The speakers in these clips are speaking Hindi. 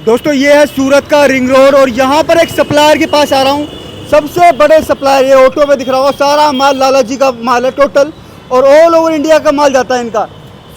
दोस्तों ये है सूरत का रिंग रोड और यहाँ पर एक सप्लायर के पास आ रहा हूँ। सबसे बड़े सप्लायर, ये ऑटो में दिख रहा होगा, सारा माल लाला जी का माल है टोटल, और ऑल ओवर इंडिया का माल जाता है इनका।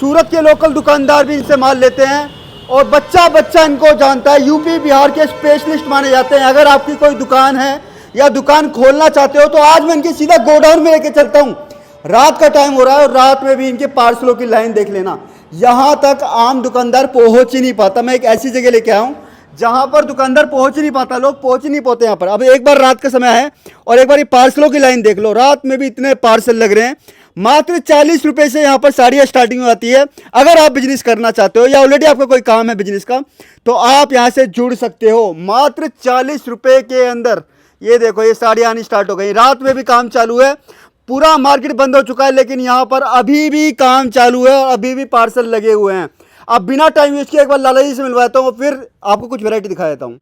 सूरत के लोकल दुकानदार भी इनसे माल लेते हैं और बच्चा बच्चा इनको जानता है। यूपी बिहार के स्पेशलिस्ट माने जाते हैं। अगर आपकी कोई दुकान है या दुकान खोलना चाहते हो तो आज मैं इनके सीधा गोडाउन में लेके चलता हूँ। रात का टाइम हो रहा है और रात में भी इनके पार्सलों की लाइन देख लेना, यहाँ तक आम दुकानदार पहुँच ही नहीं पाता। मैं एक ऐसी जगह लेके आया हूँ जहाँ पर दुकानदार पहुँच ही नहीं पाता, लोग पहुँच ही नहीं पाते यहाँ पर। अब एक बार रात का समय है और एक बार ये पार्सलों की लाइन देख लो, रात में भी इतने पार्सल लग रहे हैं। मात्र 40 रुपए से यहाँ पर साड़ियाँ स्टार्टिंग हो जाती है। अगर आप बिजनेस करना चाहते हो या ऑलरेडी आपका कोई काम है बिजनेस का तो आप यहाँ से जुड़ सकते हो। मात्र 40 रुपए के अंदर ये देखो, ये साड़ियाँ आनी स्टार्ट हो गई। रात में भी काम चालू है, पूरा मार्केट बंद हो चुका है लेकिन यहाँ पर अभी भी काम चालू है और अभी भी पार्सल लगे हुए हैं। अब बिना टाइम वेस्ट किए एक बार लाला जी से मिलवाता हूँ, फिर आपको कुछ वैरायटी दिखा देता हूँ।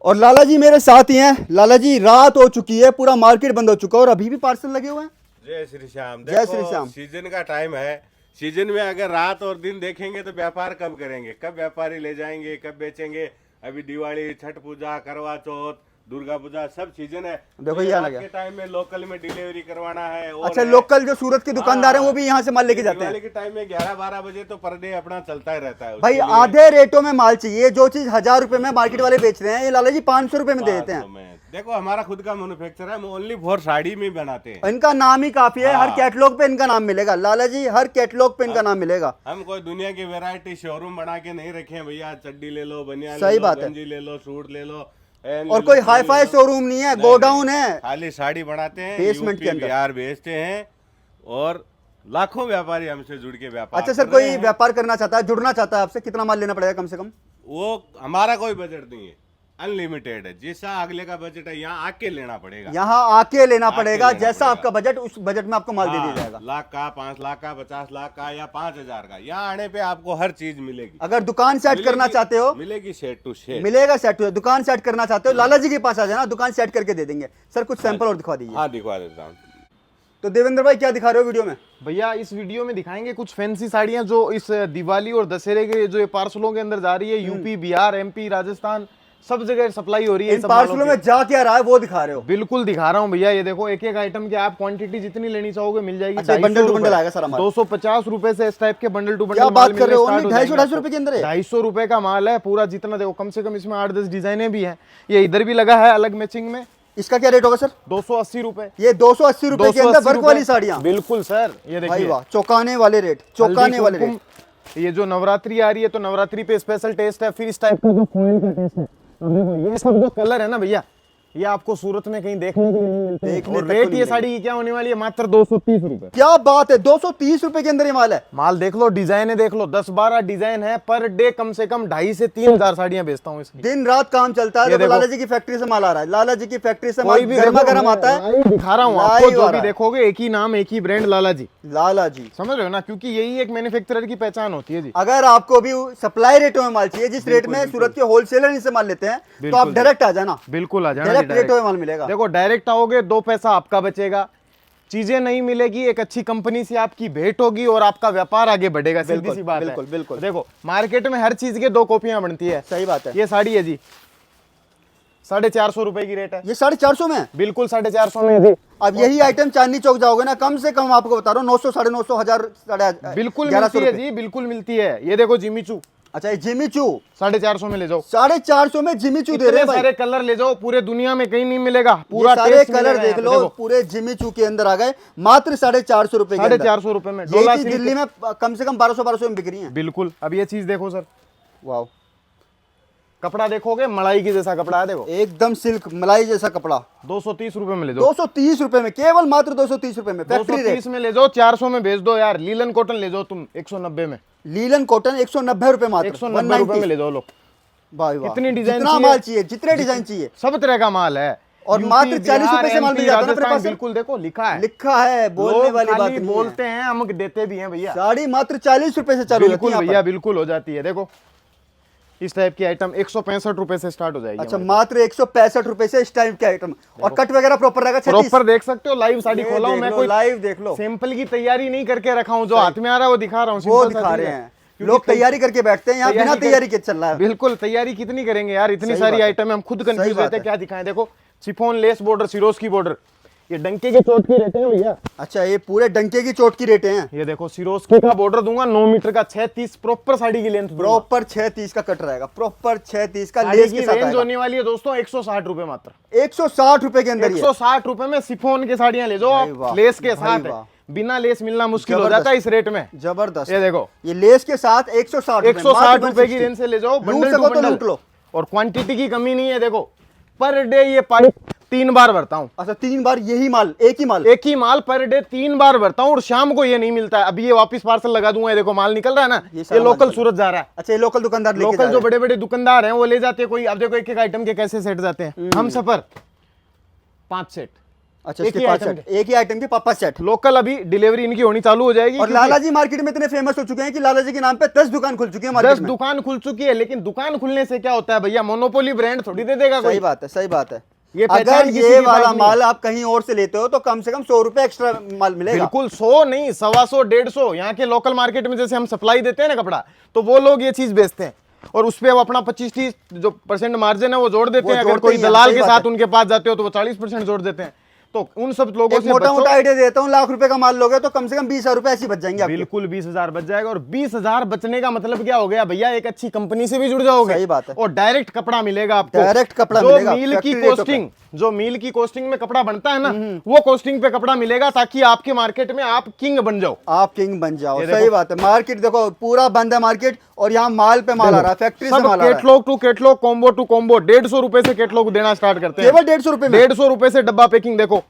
और लाला जी मेरे साथ ही हैं। लाला जी, रात हो चुकी है, पूरा मार्केट बंद हो चुका है और अभी भी पार्सल लगे हुए हैं। जय श्री श्याम। जय श्री श्याम। सीजन का टाइम है, सीजन में अगर रात और दिन देखेंगे तो व्यापार कब करेंगे, कब व्यापारी ले जाएंगे, कब बेचेंगे। अभी दिवाली, छठ पूजा, करवा चौथ, दुर्गा पूजा सब सीजन है। देखो ये के टाइम में लोकल में डिलीवरी करवाना है। और अच्छा, लोकल जो सूरत के दुकानदार हैं वो भी यहाँ से माल लेके जाते हैं। दिवाली के टाइम में 11-12 बजे तो पर डे अपना चलता ही रहता है। भाई आधे रेटों में माल चाहिए। जो चीज 1000 रुपए में मार्केट वाले बेच रहे हैं, ये लाला जी 500 रुपए में दे देते हैं। देखो हमारा खुद का मैन्युफैक्चर है, हम ओनली फॉर साड़ी में बनाते हैं। इनका नाम ही काफी है, हर कैटलॉग पे इनका नाम मिलेगा। लाला जी हर कैटलॉग पे इनका नाम मिलेगा। हम कोई दुनिया की वैरायटी शोरूम बना के नहीं रखे हैं भैया। चड्डी ले लो, बनियान सही ले लो, बात है। गंजी ले लो, सूट ले लो, और कोई हाई फाई शोरूम नहीं है, गोडाउन है। खाली साड़ी बनाते हैं, बेसमेंट यूपी के अंदर बिहार बेचते हैं और लाखों व्यापारी हमसे जुड़ के व्यापार। अच्छा सर, कोई व्यापार करना चाहता है, जुड़ना चाहता है आपसे, कितना माल लेना पड़ेगा कम से कम? वो हमारा कोई बजट नहीं है, अनलिमिटेड है। जैसा अगले का बजट है यहाँ आके लेना पड़ेगा। यहाँ आके लेना पड़ेगा, जैसा आपका बजट, उस बजट में आपको माल दे दिया जाएगा। लाख का, 5 लाख का, 50 लाख का या 5000 का, यहाँ आने पे आपको हर चीज मिलेगी। अगर दुकान सेट करना चाहते हो मिलेगी, सेट टू सेट मिलेगा। सेट टू दुकान सेट करना चाहते हो, लाला जी के पास आ जाना, दुकान सेट करके दे देंगे। सर कुछ सैंपल और दिखा दीजिए। हाँ दिखवा देता हूँ। तो देवेंद्र भाई क्या दिखा रहे हो वीडियो में? भैया इस वीडियो में दिखाएंगे कुछ फैंसी साड़ियां जो इस दिवाली और दशहरे के जो ये पार्सलों के अंदर जा रही है। यूपी, बिहार, एमपी, राजस्थान सब जगह सप्लाई हो रही है। इन पार्सलों में जा क्या रहा है वो दिखा रहे हो? बिल्कुल दिखा रहा हूँ भैया। ये देखो, एक एक आइटम की आप क्वांटिटी जितनी लेनी चाहोगे मिल जाएगी। अच्छा, बंडल टू बंडल आएगा सारा माल। 250 रुपए से इस टाइप के बंडल टू बंडल। क्या बात कर रहे हो? 250 रुपए के अंदर है? 250 रुपए का माल है पूरा। जितना देखो, कम से कम इसमें 8-10 डिजाइनें भी हैं। ये इधर भी लगा है अलग मैचिंग में। इसका क्या रेट होगा सर? 280 रुपए। ये 280 रुपए के अंदर वर्क वाली साड़ियाँ? बिल्कुल सर, ये देखिए वाह, चौंकाने वाले रेट, चौंकाने वाले रेट। ये जो नवरात्रि आ रही है तो नवरात्रि पे स्पेशल टेस्ट है। फिर इस टाइप का जो फॉइल का टेस्ट है। अब देखो, ये सब जो कलर है ना भैया, ये आपको सूरत में कहीं देखने के लिए नहीं मिलते। और रेट ये साड़ी की क्या होने वाली है? मात्र 230 रुपए। क्या बात है, 230 रुपए के अंदर ये माल है। माल देख लो, डिजाइन देख लो, 10-12 डिजाइन है। पर डे कम से कम 2500 से 3000 साड़ियां बेचता हूँ इसकी। दिन रात काम चलता है। देखो लाला जी की फैक्ट्री से माल आ रहा है, लाला जी की फैक्ट्री से माल गर्मा गर्म आता है। दिखा रहा हूँ आपको, जो भी देखोगे एक ही नाम, एक ही ब्रांड, लाला जी। लाला जी, समझ रहे हो ना, क्योंकि यही एक मैन्युफैक्चरर की पहचान होती है जी। अगर आपको भी सप्लाई रेटों में माल चाहिए, जिस रेट में सूरत के होलसेलर इनसे माल लेते हैं, तो आप डायरेक्ट आ जाना। बिल्कुल आ जाना, डायरेक्ट रेटों में माल मिलेगा। देखो, डायरेक्ट आओगे 2 पैसा आपका बचेगा, चीजें नहीं मिलेगी, एक अच्छी कंपनी से आपकी भेंट होगी और आपका व्यापार आगे बढ़ेगा। सीधी सी बात है। बिल्कुल बिल्कुल। देखो, मार्केट में हर चीज के 2 कॉपियां बनती है। सही बात है। ये साड़ी है जी, 450 रुपए की रेट है। ये 450 में? बिल्कुल 450 में जी। अब यही आइटम चांदनी चौक जाओगे ना, कम से कम आपको बता रहा हूँ 900, 950, 1000, बिल्कुल मिलती है जी, बिल्कुल मिलती है। ये देखो जिमीचू। अच्छा, ये जिमी चू 450 में ले जाओ। 450 में जिमी चू दे रहे हैं भाई। सारे कलर ले जाओ, पूरे दुनिया में कहीं नहीं मिलेगा। पूरा सारे कलर देख लो, पूरे जिमी चू के अंदर आ गए मात्र 450 रुपए। 450 रुपए में ये चीज दिल्ली में कम से कम 1200 में बिक रही है। बिल्कुल। अब ये चीज देखो सर, वाह, कपड़ा देखोगे मलाई की जैसा कपड़ा है। देखो, एकदम सिल्क मलाई जैसा कपड़ा। 230 रुपए में ले जाओ। 230 रुपए में, केवल मात्र 230 रुपए में फैक्ट्री रेट। 230 में ले जाओ, 400 में बेच दो यार। लीलन कॉटन ले जाओ तुम 190 में। लीलन कॉटन 190 रुपए मात्र, 190 रुपए में ले जाओ लो। भाई वाह, कितनी डिजाइन, जितना माल चाहिए, जितने डिजाइन चाहिए, सब तरह का माल है। और मात्र 40 रुपए से माल मिल जाता है अपने पास। बिल्कुल, देखो लिखा है, लिखा है, बोलने वाली बात नहीं, बोलते हैं, हम देते भी हैं भैया। साड़ी मात्र 40 रुपए से चालू होती है भैया, बिल्कुल हो जाती है। देखो, इस टाइप की आइटम 165 रुपए से स्टार्ट हो जाएगी। अच्छा, मात्र 165 रुपए से इस टाइप की आइटम। और कट वगैरह प्रॉपर रहेगा। प्रॉपर देख सकते हो, लाइव साड़ी खोला हूं मैं, कोई लाइव देख लो। सैंपल की तैयारी नहीं करके रखा हूं, जो हाथ में आ रहा है वो दिखा रहा हूं। वो दिखा रहे हैं। लोग तैयारी करके बैठते हैं, यहाँ बिना तैयारी के चल रहा है। बिल्कुल, तैयारी कितनी करेंगे यार, इतनी सारी आइटम है, हम खुद कंफ्यूज रहते हैं क्या दिखाएं। देखो chiffon less border, Swarovski border, ये डंके के चोट की रेट है भैया। अच्छा, ये पूरे डंके की चोट की रेट हैं। ये देखो सिरोस्की का बॉर्डर दूंगा 9 मीटर का, 630 प्रॉपर साड़ी की लेंथ, प्रॉपर 630 का कट रहेगा, प्रॉपर 630 का लेस लेस की के साथ रेंज आएगा। होने वाली है दोस्तों 160 रुपए मात्र, 160 रुपए के अंदर ये। 160 रुपए में शिफॉन की साड़ियां ले जाओ भाई आप, वाह, लेस के भाई साथ है। वाह। बिना लेस मिलना मुश्किल हो जबरदस्त। जाता है इस रेट में। जबरदस्त, ये देखो ये लेस के साथ 160 160 रुपए की रेंज से ले जाओ, लूट बंडल सको टू तो बंडल। लूट लो। और क्वांटिटी की कमी नहीं है। देखो पर डे ये पाइप 3 बार भरता हूँ, अच्छा, 3 बार यही माल, एक ही माल, एक ही माल पर डे 3 बार भरता हूँ, और शाम को ये नहीं मिलता है। अभी ये वापस पार्सल लगा दूंगा, ये देखो माल निकल रहा है ना, ये सारा लोकल माल सूरत जा रहा है। अच्छा, ये लोकल दुकानदार लेके जा लोकल रहे जो हैं। बड़े बड़े दुकानदार हैं वो ले जाते हैं कोई। अब देखो एक एक आइटम के कैसे सेट जाते हैं, हम सफर 5 सेट, अच्छा, एक इसके ही 5 आइटम सेट, एक ही आइटम के 5 सेट। लोकल अभी डिलीवरी इनकी होनी चालू हो जाएगी। और क्योंकि लाला जी मार्केट में इतने फेमस हो चुके हैं कि लाला जी के नाम पे 10 दुकान खुल चुकी है 10 मार्केट में। दुकान खुल चुकी है, लेकिन दुकान खुलने से क्या होता है भैया, मोनोपोली ब्रांड थोड़ी दे देगा कोई। सही बात है, सही बात है। ये अगर पहचान किसी ये की वाला बात नहीं। माल आप कहीं और से लेते हो तो कम से कम 100 रुपए एक्स्ट्रा माल मिलेगा। बिल्कुल 100 नहीं, 125, 150। यहाँ के लोकल मार्केट में जैसे हम सप्लाई देते हैं ना कपड़ा, तो वो लोग ये चीज बेचते हैं और उस पे वो अपना 25-30 जो % मार्जिन है वो जोड़ देते वो हैं। अगर जोड़ते कोई ही हैं, दलाल सही के बात साथ है। उनके पास जाते हो तो वो 40% जोड़ देते हैं। तो उन सब लोगों एक से मोटा बचो। मोटा आइडिया देता हूँ, लाख रुपए का माल लोगे तो कम से कम 20,000 रुपए ऐसे बच जाएंगे आपके। बिल्कुल 20,000 बच जाएगा। और 20,000 बचने का मतलब क्या हो गया भैया, एक अच्छी कंपनी से भी जुड़ जाओगे। सही बात है। और डायरेक्ट कपड़ा मिलेगा आपको, डायरेक्ट कपड़ा जो मिलेगा, मील की फैक्ट्री रेटों पे। कॉस्टिंग, जो मील की कॉस्टिंग में कपड़ा बनता है ना, वो कॉस्टिंग पे कपड़ा मिलेगा, ताकि आपके मार्केट में आप किंग बन जाओ। आप किंग बन जाओ। ये सही देखो। बात है। मार्केट देखो पूरा बंद है मार्केट, और यहाँ माल पे माल आ रहा है, फैक्ट्री से सब माल आ रहा है। Catalogue to catalogue, combo to combo, 150 रुपए से कैटलॉग देना स्टार्ट करते हैं। केवल 150 रुपए में। 150 रुपए से डब्बा पैकिंग। देखो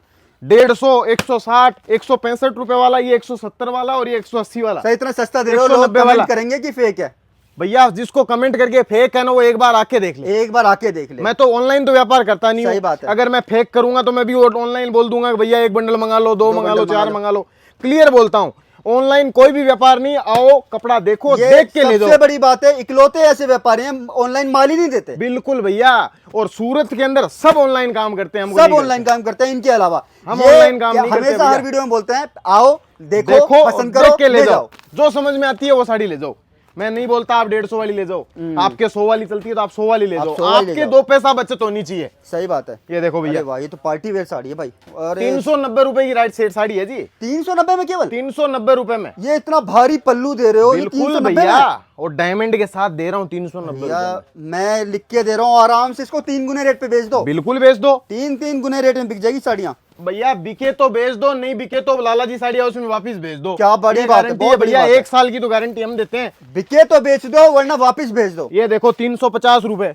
150, 160, 165 रुपए वाला, ये 170 वाला और ये 180 वाला। सही, इतना सस्ता दे रहे हो, 190 लोग वाला। कमेंट करेंगे कि फेक है। भैया जिसको कमेंट करके फेक है ना, वो एक बार आके देख ले। एक बार आके देख ले। मैं तो ऑनलाइन तो व्यापार करता नहीं सही हूं। बात है। अगर मैं फेक करूंगा तो मैं भी ऑनलाइन बोल दूंगा कि भैया 1 बंडल मंगा लो, 2 मंगा लो, बंडल 4 मंगा लो। मंगा लो। क्लियर बोलता हूं, ऑनलाइन कोई भी व्यापार नहीं। आओ कपड़ा देखो, ये देख के ले सबसे जाओ। बड़ी बात है, इकलौते ऐसे व्यापारी हैं ऑनलाइन माल ही नहीं देते। बिल्कुल भैया, और सूरत के अंदर सब ऑनलाइन काम करते हैं, हमको सब नहीं ऑनलाइन काम करते हैं इनके अलावा। हम ये ऑनलाइन काम नहीं करते हमेशा हर भैया। वीडियो में बोलते हैं, आओ देखो, देखो पसंद देख करो, के ले ले जाओ, जो समझ में आती है वो साड़ी ले जाओ। मैं नहीं बोलता आप 150 वाली ले जाओ, आपके 100 वाली चलती है तो आप 100 वाली ले आप जाओ, 100 वाली ले आपके जाओ। 2 पैसा बचत होनी चाहिए। सही बात है। ये देखो भैया, अरे वाह, ये तो पार्टी वेयर साड़ी है भाई। अरे 390 रुपए की राइट सेट साड़ी है जी, 390 में केवल? 390 रुपए में। ये इतना भारी पल्लू दे रहे हो, ये बिल्कुल 390 भैया, में? और डायमंड के साथ दे रहा हूँ 390 भैया रुपए मैं लिख के दे रहा हूँ, आराम से इसको 3 गुने रेट पे बेच दो। में। बिल्कुल बेच दो 3 गुने रेट में बिक जाएगी साड़ियाँ। भैया, बिके तो बेच दो, नहीं बिके तो लाला जी साड़ी हाउस में वापस भेज दो। क्या बड़ी ये बात है, गारंटी बहुत बड़ी भैया, बात है। 1 साल की तो गारंटी हम देते हैं। बिके तो बेच दो, वरना वापस भेज दो। ये देखो 350 रुपए,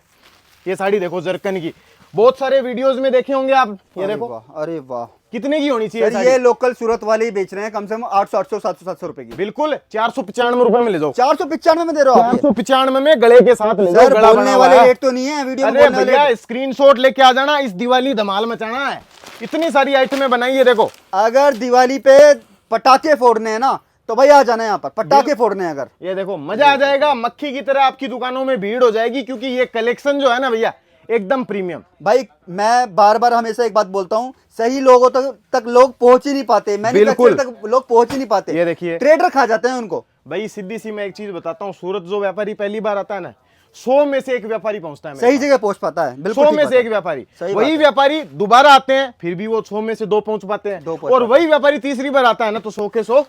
ये साड़ी देखो जरकन की, बहुत सारे वीडियोस में देखे होंगे आप। ये अरे देखो वाह, अरे वाह। कितने की होनी चाहिए सर साड़ी? ये लोकल सूरत वाले ही बेच रहे हैं, कम से कम 800, 800, 700, 700 रुपए की। बिल्कुल 495 रुपए में ले जाओ। 495 में दे रहे हो आप ये? 495 में गले के साथ ले जाओ, सर गला बोलने बना वाले हुआ है। रेट तो नहीं है वीडियो में अरे बोलने वाले भैया रेट। स्क्रीनशॉट लेके आ जाना, इस दिवाली धमाल मचाना है। इतनी सारी आइटमें बनाई है देखो। अगर दिवाली पे पटाखे फोड़ने हैं ना, तो भाई आ जाना यहाँ पर, पटाखे फोड़ने हैं अगर। ये देखो मजा आ जाएगा, मक्खी की तरह आपकी दुकानों में भीड़ हो जाएगी, क्योंकि ये कलेक्शन जो है ना भैया एकदम प्रीमियम। भाई मैं बार बार हमेशा एक बात बोलता हूँ, सही लोगों तक लोग पहुंच ही नहीं पाते, मैन्युफैक्चरर तक लोग पहुंच ही नहीं पाते। ये देखिए, ट्रेडर खा जाते हैं उनको। भाई सीधी सी मैं एक चीज बताता हूँ, सूरत जो व्यापारी पहली बार आता है ना, 100 में से 1 व्यापारी पहुंचता है। सही जगह पहुंच पाता है, बिल्कुल 100 ठीक में बात से है। 1 व्यापारी। सही बात वही है। व्यापारी दोबारा आते हैं, फिर भी वो 100 में से 2 पहुंच पाते हैं। 2 पहुंच और पाते वही व्यापारी तीसरी बार आता है ना, तो 100 के 100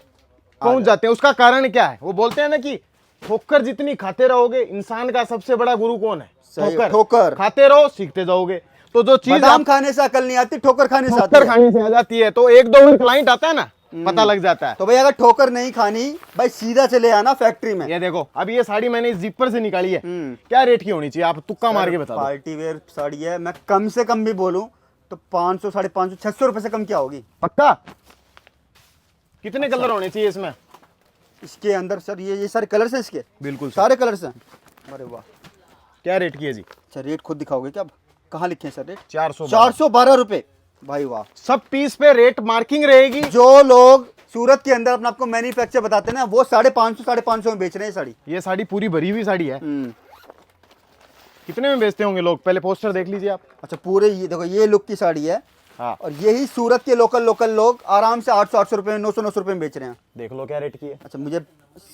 पहुंच जाते हैं। उसका कारण क्या है? वो बोलते हैं ना कि ठोकर जितनी खाते रहोगे, इंसान का सबसे बड़ा गुरु कौन है? सही, ठोकर। खाते रहो, सीखते जाओगे। तो जो चीज बादाम खाने से अकल नहीं आती, ठोकर खाने से आती ठोकर है। खाने से आ जाती है, तो 1-2 क्लाइंट आता है ना, पता लग जाता है। तो भाई अगर ठोकर नहीं खानी, भाई सीधा चले आना फैक्ट्री में। ये देखो, अब ये साड़ी मैंने इस जिपर से निकाली है, क्या रेट की होनी चाहिए? आप तुक्का मार के बता दो। पार्टी वेयर साड़ी है, मैं कम से कम भी बोलूं तो 500, 550, 600 रुपए से कम क्या होगी? पक्का? कितने कलर होने चाहिए इसमें? इसके अंदर सर ये सारे कलर्स हैं इसके? बिल्कुल सारे कलर्स हैं। अरे वाह, क्या रेट की है जी? अच्छा रेट खुद दिखाओगे क्या? कहाँ लिखे हैं सर रेट? 412 रुपए। भाई वाह, सब पीस पे रेट मार्किंग रहेगी। जो लोग सूरत के अंदर अपने आपको मैन्युफैक्चर बताते हैं ना, वो 550, 550 में बेच रहे हैं साड़ी। ये साड़ी पूरी भरी हुई साड़ी है। कितने में बेचते होंगे लोग? पहले पोस्टर देख लीजिए आप। अच्छा पूरे ये देखो, ये लुक की साड़ी है। हाँ, और यही सूरत के लोकल लोग आराम से 800, 800 रुपए में, 900, 900 रुपए में बेच रहे हैं। देख लो क्या रेट की है। अच्छा मुझे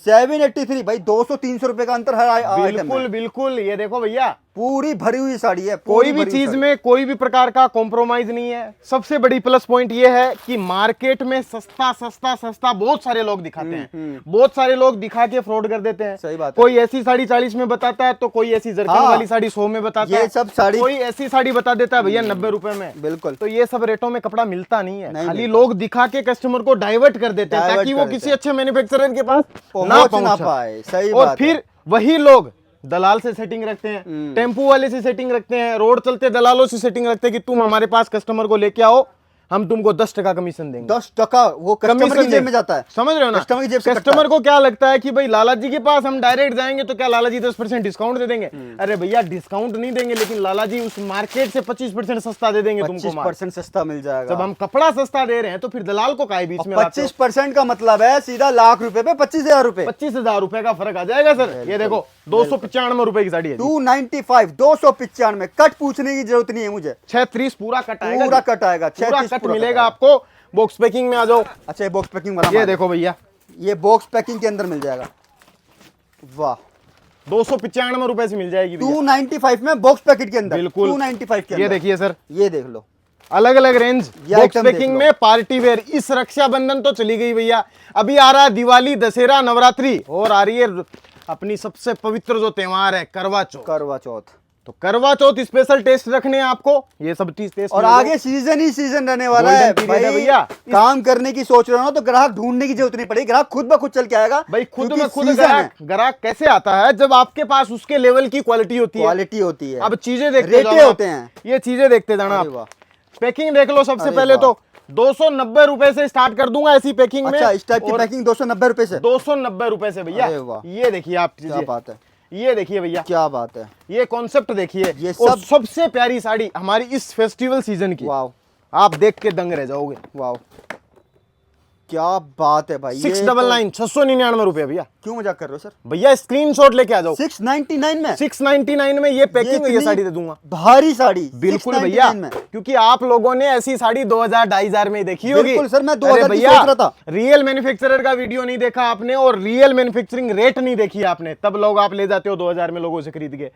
783 भाई, 200-300 रुपए का अंतर हर आइटम बिल्कुल में। बिल्कुल, ये देखो भैया पूरी भरी हुई साड़ी है, कोई पूरी भी भरी हुई चीज साड़ी। में कोई भी प्रकार का कॉम्प्रोमाइज नहीं है। सबसे बड़ी प्लस पॉइंट ये है कि मार्केट में सस्ता सस्ता सस्ता बहुत सारे लोग दिखाते हैं, बहुत सारे लोग दिखा के फ्रॉड कर देते हैं। सही बात है। कोई ऐसी साड़ी 40 में बताता है तो कोई ऐसी जरकन हाँ, वाली साड़ी 100 में बताता ये है, सब साड़ी कोई ऐसी साड़ी बता देता है भैया 90 रुपए में। बिल्कुल। तो ये सब रेटों में कपड़ा मिलता नहीं है, नहीं खाली मिलता। लोग दिखा के कस्टमर को डाइवर्ट कर देते हैं डाइवर्ट ताकि वो कर किसी देते अच्छे मैन्युफैक्चरर के पास पहुंच ना पाए। सही और बात फिर है। वही लोग दलाल से सेटिंग रखते हैं, टेम्पू वाले से सेटिंग रखते हैं, रोड चलते दलालों से सेटिंग रखते हैं कि तुम हमारे पास कस्टमर को लेके आओ, हम तुमको 10% कमीशन देंगे। 10% वो कस्टमर की जेब में जाता है। समझ रहे हो ना? कस्टमर की जेब से कटता कस्टमर है। को क्या लगता है कि भाई लाला जी के पास हम डायरेक्ट जाएंगे तो क्या लाला जी 10% डिस्काउंट दे देंगे? अरे भैया डिस्काउंट नहीं देंगे, लेकिन लाला जी उस मार्केट से 25% सस्ता दे देंगे तुमको माल। 25% सस्ता मिल जाएगा। जब हम कपड़ा सस्ता दे रहे हैं तो फिर दलाल को काहे बीच में लाते हो? 25% का मतलब है सीधा लाख रुपए पे 25,000 रुपए। 25,000 रुपए का फर्क आ जाएगा सर। ये देखो 295 रुपए की साड़ी है, 295, 295 कट पूछने की जरूरत नहीं है मुझे। 630 पूरा कट आएगा, पूरा कट आएगा, पूरा 36 कट पूरा मिलेगा कट आपको। बॉक्स पैकिंग में आ जाओ। अच्छा ये बॉक्स पैकिंग वाला ये माल है। देखो भैया, ये बॉक्स पैकिंग के अंदर मिल जाएगा। वाह, 295 रुपए से मिल जाएगी भैया। 295 में बॉक्स पैकेट के अंदर। बिल्कुल। 295 के अंदर। ये देखिए सर, ये देख लो, अलग अलग रेंज ये बॉक्स आइटम देख पैकिंग लो। में पार्टी वेयर। इस रक्षाबंधन तो चली गई भैया, अभी आ रहा है दिवाली, दशहरा, नवरात्रि, और आ रही है अपनी सबसे पवित्र जो त्योहार है करवा चौथ। करवा चौथ। तो करवा चौथ स्पेशल टेस्ट रखने हैं आपको, ये सब चीज टेस्ट और ले लो। आगे सीजन ही सीजन रहने वाला Golden है period है भाई। भैया। काम करने की सोच रहे हो ना तो ग्राहक ढूंढने की जरूरत नहीं पड़ेगी, ग्राहक खुद ब खुद चल के आएगा। भाई खुद क्योंकि में खुद season है। ग्राहक कैसे आता है? जब आपके पास उसके लेवल की क्वालिटी होती है। क्वालिटी होती है। अब चीजें देखते रेटे जाना, होते हैं। ये चीजें देखते जाना अरे आप। वाह। पैकिंग देख लो सबसे अरे पहले वाह। तो 290 रुपए से स्टार्ट कर दूंगा ऐसी पैकिंग में। अच्छा इस टाइप की और पैकिंग 290 रुपए से। 290 रुपए से भैया। अरे वाह। ये देखिए आप क्या चीजें, बात है, ये देखिए भैया, क्या बात है। ये कॉन्सेप्ट देखिए। ये और सब- सबसे प्यारी साड़ी हमारी इस फेस्टिवल सीजन की, वाह आप देख के दंग रह जाओगे। वाह, क्या बात है भाई। 699 699 रुपए भैया। क्यों मजाक कर रहे हो सर? भैया स्क्रीनशॉट लेके आ जाओ। 699 में 699 में ये पैकिंग, ये इतनी साड़ी दे दूंगा। भारी साड़ी बिल्कुल 699 भैया, में। क्योंकि आप लोगों ने ऐसी साड़ी 2000-2500 में देखी होगी। बिल्कुल सर, मैं अरे 2000 की भैया, सोच रहा था। रियल मैन्युफैक्चरर का वीडियो नहीं देखा आपने और रियल मैन्युफैक्चरिंग रेट नहीं देखी आपने, तब लोग आप ले जाते हो 2000 में लोगों से खरीद के।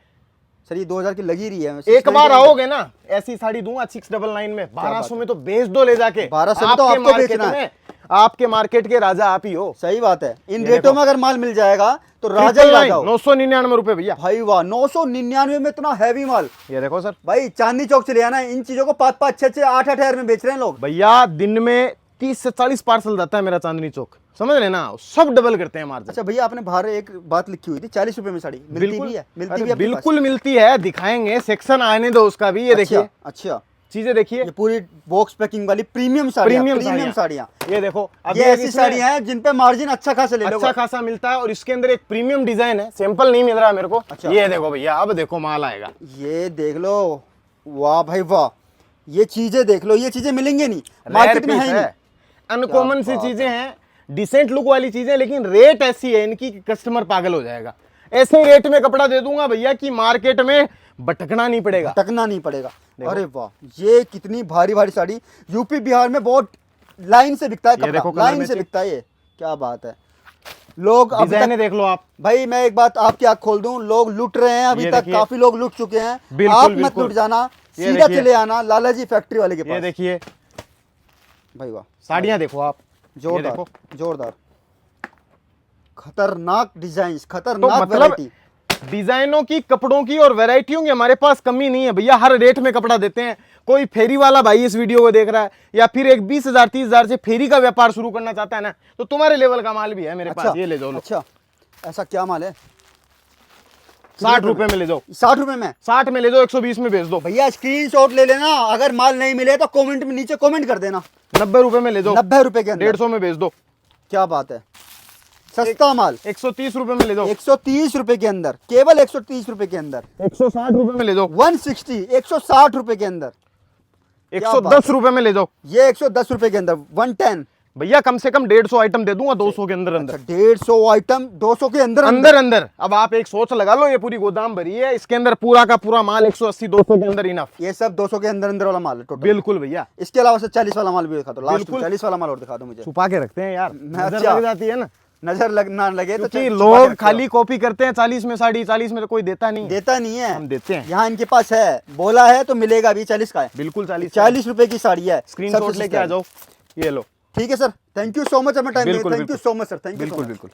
सर ये 2000 की लगी रही है। एक बार आओगे ना, ऐसी साड़ी दूंगा 699 में, 1200 में तो बेच दो ले जाके। 1200 में तो आपको मार्केट बेचना है। में, आपके मार्केट के राजा आप ही हो। सही बात है। इन ये रेटों देखो। में अगर माल मिल जाएगा तो राजा ही राजा हो। 999 रुपए भैया। भाई वाह, 999 में इतना हैवी माल। ये देखो सर भाई चांदनी चौक चले आना, इन चीजों को 5-5, 6-6, 8-8 हजार में बेच रहे हैं लोग। भैया, दिन में 30 से 40 पार्सल जाता है मेरा चांदनी चौक, समझ रहे ना? सब डबल करते हैं मार्जिन। अच्छा भैया, आपने बाहर एक बात लिखी हुई थी 40 रुपए में साड़ी मिलती भी है। मिलती अरे भी है आपके बिल्कुल मिलती है, दिखाएंगे, सेक्शन आने दो उसका भी। ये पास? देखिए अच्छा, अच्छा, चीजें देखिए, ये पूरी बॉक्स पैकिंग वाली प्रीमियम साड़ियां। प्रीमियम साड़ियां। ये देखो, ये ऐसी साड़ियां हैं जिन पे मार्जिन अच्छा खासा ले लो। अच्छा खासा मिलता है और इसके अंदर एक प्रीमियम डिजाइन है, सैंपल नहीं मिल रहा मेरे को। अच्छा। ये देखो भैया, अब देखो माल आएगा। ये देख लो, वाह भाई वाह, ये चीजें देख लो, ये चीजें मिलेंगे नहीं मार्केट में, है ही नहीं। अनकॉमन सी बात चीजें हैं, डिसेंट लुक वाली चीजें, लेकिन रेट ऐसी है इनकी कि कस्टमर पागल हो जाएगा। ऐसे रेट में कपड़ा दे दूंगा भैया कि मार्केट में भटकना नहीं पड़ेगा। टकना नहीं पड़ेगा। अरे वाह, ये कितनी भारी भारी साड़ी। यूपी बिहार में बहुत लाइन से बिकता है ये देखो कपड़ा, कलर लाइन से मैचिंग। बिकता है। ये क्या बात है। लोग अभी डिजाइने तक, देख लो आप। भाई मैं एक बात आपकी आंख खोल दूं, लोग लूट रहे हैं अभी ये तक, देखिए। काफी लोग लूट चुके हैं। बिल्कुल, आप मत बिल्कुल। लूट जाना, ये सीधा देखिए। चले आना लाला जी फैक्ट्री वाले के ये पास। देखिए भाई वाह, साड़ियां देखो आप, ये जोरदार देखो। जोरदार, खतरनाक डिजाइन, तो खतरनाक मतलब वैरायटी। डिजाइनों की, कपड़ों की और वैरायटियों की हमारे पास कमी नहीं है भैया। हर रेट में कपड़ा देते हैं। कोई फेरी वाला भाई इस वीडियो को देख रहा है या फिर एक 20,000 30,000 से फेरी का व्यापार शुरू करना चाहता है ना, तो तुम्हारे लेवल का माल भी है मेरे पास, ये ले जाओ लो। अच्छा, ऐसा क्या माल है? 60 रुपए में ले जाओ, 60 रुपए में? 60 में ले जाओ, 120 में बेच दो। भैया स्क्रीनशॉट ले लेना, अगर माल नहीं मिले तो कमेंट में नीचे कमेंट कर देना। 90 रुपए में ले जाओ, 90 रुपए के अंदर। 150 में बेच दो। क्या बात है, सस्ता माल। 130 रुपए में ले जाओ, 130 रुपए के अंदर, केवल 130 रुपए के अंदर। 160 रुपए में ले जाओ, 160, 160 रुपए के अंदर। 110 रुपए में ले जाओ, ये 110 रुपए के अंदर, 110। भैया कम से कम 150 आइटम दे दूंगा 200 के अंदर अंदर। 150 आइटम 200 के अंदर अंदर अंदर। अब आप एक सोच लगा लो, ये पूरी गोदाम भरी है, इसके अंदर पूरा का पूरा माल 180 200 के अंदर इनफ। ये सब 200 के अंदर अंदर वाला माल है टोटल। बिल्कुल भैया। इसके अलावा से 40 वाला माल भी दिखा दो, लास्ट बिल्कुल। 40 वाला माल और दिखा दो मुझे। छुपा के रखते हैं यार, नजर अच्छा। लग जाती है ना, नजर लग ना लगे तो क्योंकि छुपा के लोग रखते हो। खाली कॉपी करते हैं 40 में साड़ी, 40 में तो कोई देता नहीं, देता नहीं है, हम देते हैं। यहाँ इनके पास है, बोला है तो मिलेगा भी, 40 का है। बिल्कुल 40 रुपए की साड़ी है, स्क्रीनशॉट सबसे लेके सस्ता आ है। जाओ, ये लो। ठीक है sir, thank you so much, हमें टाइम, बिल्कुल, thank you so much sir, thank you. बिल्कुल बिल्कुल।